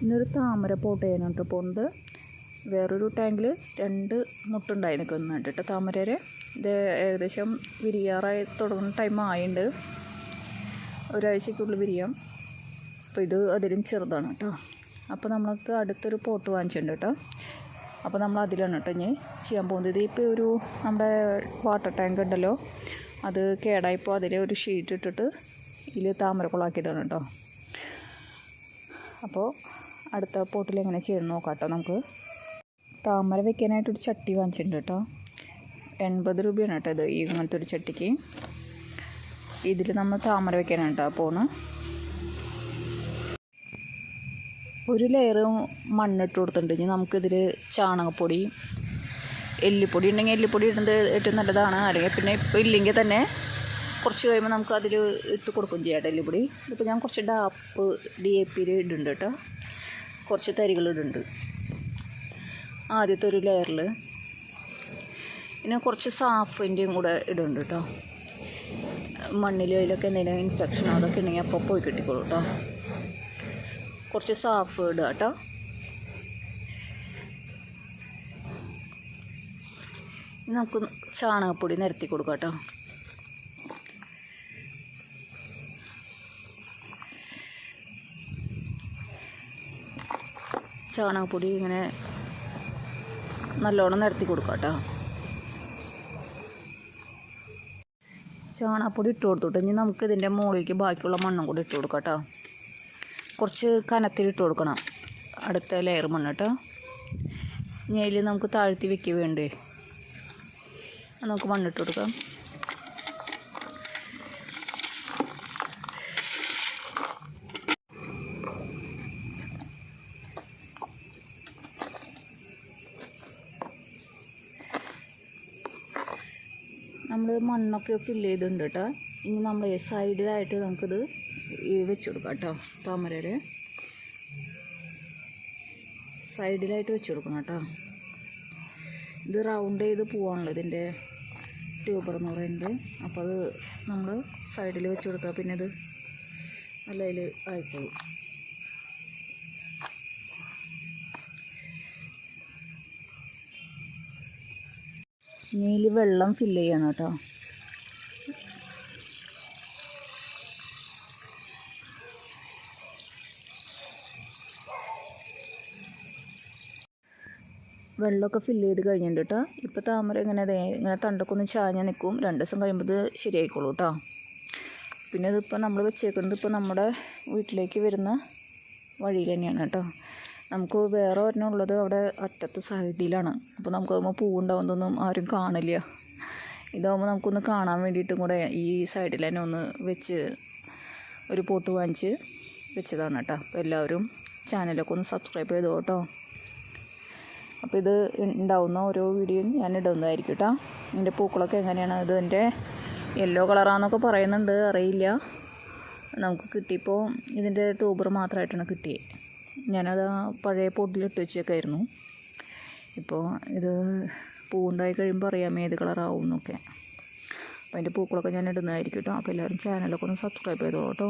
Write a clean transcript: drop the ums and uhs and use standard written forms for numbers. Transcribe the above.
ഇന്നൊരു താമര പോട്ട് ചെയ്യാനായിട്ട് പോകുന്നത്. വേറൊരു ടാങ്കിൽ 2 മുട്ടുണ്ടായി നിൽക്കുന്നുണ്ട് കേട്ടോ താമരരെ. ഇത് ഏകദേശം വിരിയാറായി തുടങ്ങുന്ന ടൈം ആയിട്ടുണ്ട്. ഒരാഴ്ചയ്ക്കുള്ളിൽ വിരിയാം. അപ്പോൾ ഇത് അതിലും ചെറുതാണ് കേട്ടോ. അപ്പോൾ നമ്മൾക്ക് അടുത്തൊരു പോട്ട് വാങ്ങിച്ചിട്ടുണ്ട് കേട്ടോ. അപ്പോൾ നമ്മൾ അതിലാണ് കേട്ടോ ഇനി ചെയ്യാൻ പോകുന്നത്. ഇപ്പോൾ ഒരു നമ്മുടെ വാട്ടർ ടാങ്ക് ഉണ്ടല്ലോ, അത് കേടായിപ്പോൾ അതിൽ ഒരു ഷീറ്റ് ഇട്ടിട്ട് ഇതിൽ താമരക്കുളാക്കിയതാണ് കേട്ടോ. അപ്പോൾ അടുത്ത പോട്ടിൽ എങ്ങനെ ചെയ്യുന്നത് നോക്കാം കേട്ടോ. നമുക്ക് താമര വെക്കാനായിട്ടൊരു ചട്ടി വാങ്ങിച്ചിട്ടുണ്ട് കേട്ടോ. 80 രൂപയാണ് കേട്ടോ ഇത് ഇങ്ങനത്തെ ഒരു ചട്ടിക്ക്. ഇതിൽ നമ്മൾ താമര വെക്കാനാണ് കേട്ടോ പോകുന്നത്. ഒരു ലെയർ മണ്ണിട്ട് കൊടുത്തിട്ടുണ്ടെങ്കിൽ നമുക്കിതിൽ ചാണകപ്പൊടി, എല്ലിപ്പൊടി ഉണ്ടെങ്കിൽ എല്ലിപ്പൊടി ഇടുന്നത് ഏറ്റവും നല്ലതാണ്. അല്ലെങ്കിൽ പിന്നെ ഇപ്പോൾ ഇല്ലെങ്കിൽ തന്നെ കുറച്ച് കഴിയുമ്പോൾ നമുക്ക് അതിൽ ഇട്ട് കൊടുക്കുകയും ചെയ്യാം കേട്ടോ എല്ലിപ്പൊടി. ഇതിപ്പോൾ ഞാൻ കുറച്ച് DAP ഇടുന്നുണ്ട് കേട്ടോ. കുറച്ച് തരികൾ ഇടുന്നുണ്ട് ആദ്യത്തെ ഒരു ലെയറിൽ. പിന്നെ കുറച്ച് സാഫിൻ്റെയും കൂടെ ഇടുന്നുണ്ട് കേട്ടോ. മണ്ണിൽ അതിലൊക്കെ എന്തെങ്കിലും ഇൻഫെക്ഷൻ അതൊക്കെ ഉണ്ടെങ്കിൽ അപ്പോൾ പോയി കിട്ടിക്കോളൂ കേട്ടോ. കുറച്ച് സാഫ് ഇടുക കേട്ടോ. നമുക്ക് ചാണകപ്പൊടി നിരത്തി കൊടുക്കാം കേട്ടോ. ചാണകപ്പൊടി ഇങ്ങനെ നല്ലോണം നിരത്തി കൊടുക്കാം കേട്ടോ. ചാണകപ്പൊടി ഇട്ട് കൊടുത്തിട്ട് ഇനി നമുക്ക് ഇതിൻ്റെ മുകളിലേക്ക് ബാക്കിയുള്ള മണ്ണും കൂടി ഇട്ട് കൊടുക്കാം കേട്ടോ. കുറച്ച് കനത്തിലിട്ട് കൊടുക്കണം അടുത്ത ലെയർ മണ്ണ് കേട്ടോ. ഇനി അതിൽ നമുക്ക് താഴ്ത്തി വെക്കുക വേണ്ടേ, നമുക്ക് മണ്ണിട്ട് കൊടുക്കാം. നമ്മൾ മണ്ണൊക്കെ ഫില്ല് ചെയ്തിട്ടുണ്ട് കേട്ടോ. ഇനി നമ്മൾ സൈഡിലായിട്ട് നമുക്കിത് വെച്ച് കൊടുക്കാം കേട്ടോ. താമരയുടെ സൈഡിലായിട്ട് വെച്ച് കൊടുക്കണം കേട്ടോ. ഇത് റൗണ്ട് ചെയ്ത് പോവാണല്ലോ ഇതിൻ്റെ ട്യൂബർ എന്ന് പറയുന്നത്. അപ്പോൾ അത് നമ്മൾ സൈഡിൽ വെച്ച് കൊടുത്താൽ പിന്നെ ഇത് നല്ല അതിൽ ആയിക്കോളും. ഇനിയിൽ വെള്ളം ഫില്ല് ചെയ്യണം കേട്ടോ. വെള്ളമൊക്കെ ഫില്ല് ചെയ്ത് കഴിഞ്ഞിട്ടുണ്ട് കേട്ടോ. ഇപ്പോൾ താമര ഇങ്ങനെ തണ്ടൊക്കെ ഒന്ന് ചാഞ്ഞ് നിൽക്കും. 2 ദിവസം കഴിയുമ്പോൾ ഇത് ശരിയായിക്കോളൂ കേട്ടോ. പിന്നെ ഇതിപ്പോൾ നമ്മൾ വെച്ചേക്കുന്നത് ഇപ്പോൾ നമ്മുടെ വീട്ടിലേക്ക് വരുന്ന വഴിയിൽ തന്നെയാണ് കേട്ടോ. നമുക്ക് വേറെ ഒരെണ്ണം ഉള്ളത് അവിടെ അറ്റത്ത് സൈഡിലാണ്. അപ്പോൾ നമുക്കതുമ്പോൾ പൂവുണ്ടാവുന്നതൊന്നും ആരും കാണില്ല. ഇതാകുമ്പോൾ നമുക്കൊന്ന് കാണാൻ വേണ്ടിയിട്ടും കൂടെ ഈ സൈഡിൽ തന്നെ ഒന്ന് വെച്ച് ഒരു പോട്ട് വാങ്ങിച്ച് വെച്ചതാണ് കേട്ടോ. അപ്പോൾ എല്ലാവരും ചാനലൊക്കെ ഒന്ന് സബ്സ്ക്രൈബ് ചെയ്തോ കേട്ടോ. അപ്പോൾ ഇത് ഉണ്ടാവുന്ന ഓരോ വീഡിയോയും ഞാൻ ഇടുന്നതായിരിക്കും കേട്ടോ. ഇതിൻ്റെ പൂക്കളൊക്കെ എങ്ങനെയാണ്, ഇത് എൻ്റെ യെല്ലോ കളറാണെന്നൊക്കെ പറയുന്നുണ്ട്, അറിയില്ല. നമുക്ക് കിട്ടിയപ്പോൾ ഇതിൻ്റെ ട്യൂബർ മാത്രമായിട്ടാണ് കിട്ടിയത്. ഞാനത് പഴയ പോട്ടിലിട്ട് വെച്ചേക്കായിരുന്നു. ഇപ്പോൾ ഇത് പൂവുണ്ടായി കഴിയുമ്പോൾ അറിയാം ഏത് കളറാവും എന്നൊക്കെ. അപ്പോൾ അതിൻ്റെ പൂക്കളൊക്കെ ഞാൻ ഇടുന്നതായിരിക്കും കേട്ടോ. അപ്പോൾ എല്ലാവരും ചാനലൊക്കെ ഒന്ന് സബ്സ്ക്രൈബ് ചെയ്തോളൂ കേട്ടോ.